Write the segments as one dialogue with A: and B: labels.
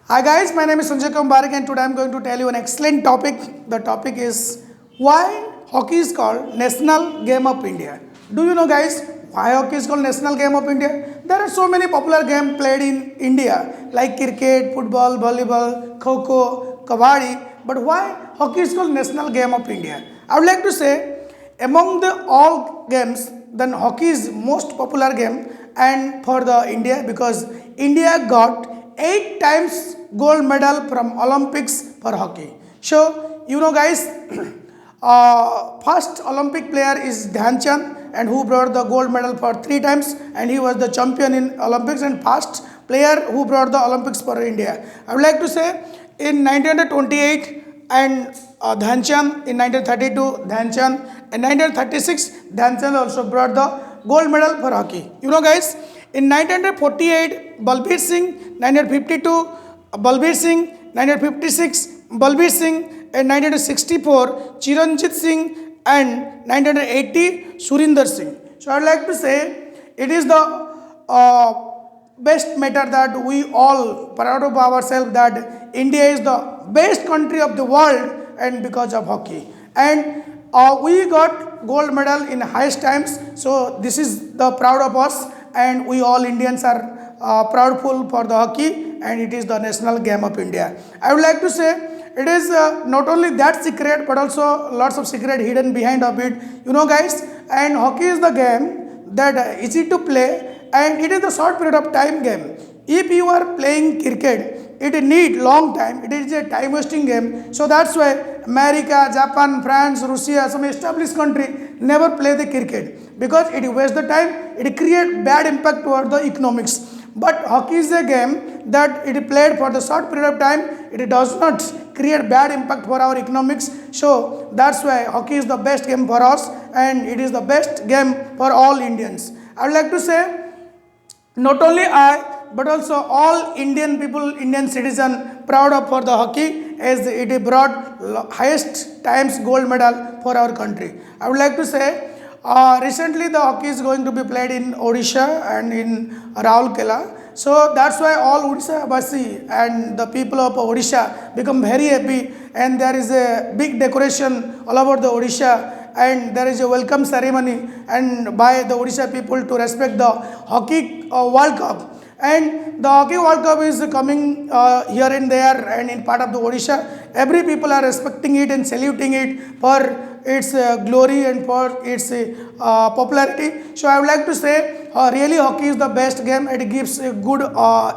A: Hi guys, my name is Sanjay Kumbarik and today I am going to tell you an excellent topic. The topic is why hockey is called National Game of India. Do you know guys why hockey is called National Game of India? There are so many popular games played in India like cricket, football, volleyball, kho, kabaddi. But why hockey is called National Game of India? I would like to say among the all games, then hockey is most popular game and for the India because India got 8 times gold medal from Olympics for hockey. So you know guys, first Olympic player is Dhyan Chand and who brought the gold medal for 3 times and he was the champion in Olympics and first player who brought the Olympics for India. I would like to say in 1928 and Dhyan Chand, in 1932 Dhyan Chand, in 1936 Dhyan Chand also brought the gold medal for hockey. You know guys, in 1948 Balbir Singh, 1952 Balbir Singh, 1956 Balbir Singh, and 1964 Chiranjit Singh and 1980 Surinder Singh. So I would like to say it is the best matter that we all proud of ourselves that India is the best country of the world and because of hockey. And we got gold medal in highest times. So this is the proud of us and we all Indians are proudful for the hockey and it is the national game of India. I would like to say it is not only that secret but also lots of secret hidden behind of it. You know guys, and hockey is the game that easy to play and it is a short period of time game. If you are playing cricket, it need long time. It is a time wasting game. So that's why America, Japan, France, Russia, some established country never play the cricket because it wastes the time. It create bad impact toward the economics. But hockey is a game that it played for the short period of time. It does not create bad impact for our economics. So that's why hockey is the best game for us and it is the best game for all Indians. I would like to say not only I but also all Indian people, Indian citizen proud of for the hockey as it brought highest times gold medal for our country. I would like to say recently the hockey is going to be played in Odisha and in Raulkela. So that's why all Odisha Basi and the people of Odisha become very happy and there is a big decoration all over the Odisha and there is a welcome ceremony and by the Odisha people to respect the hockey World Cup. And the hockey World Cup is coming here and there and in part of the Odisha. Every people are respecting it and saluting it for its glory and for its popularity. So I would like to say really hockey is the best game. It gives a good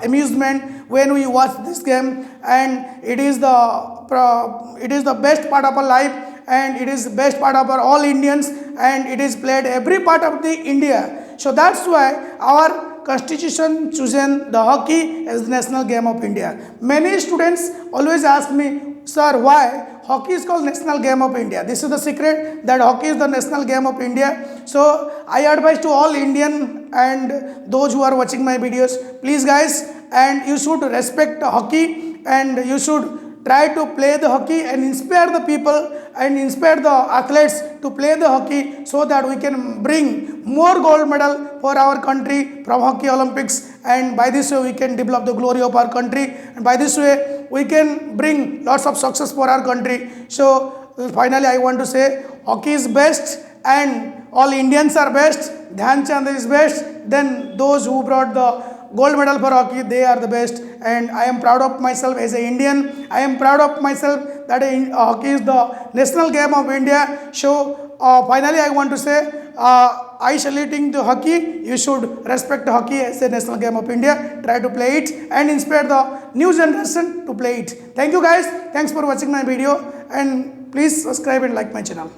A: amusement when we watch this game and it is the best part of our life and it is the best part of our all Indians and it is played every part of the India. So that's why our Constitution chosen the hockey as the national game of India. Many students always ask me, sir, why hockey is called national game of India? This is the secret that hockey is the national game of India. So I advise to all Indian and those who are watching my videos, please guys, and you should respect hockey and you should try to play the hockey and inspire the people and inspire the athletes to play the hockey so that we can bring more gold medal for our country from hockey Olympics and by this way we can develop the glory of our country and by this way we can bring lots of success for our country. So finally I want to say hockey is best and all Indians are best. Dhyan Chand is best. Then those who brought the gold medal for hockey, they are the best and I am proud of myself as an Indian. I am proud of myself that hockey is the national game of India. So finally I want to say I saluting to hockey. You should respect hockey as a national game of India. Try to play it and inspire the new generation to play it. Thank you guys. Thanks for watching my video and please subscribe and like my channel.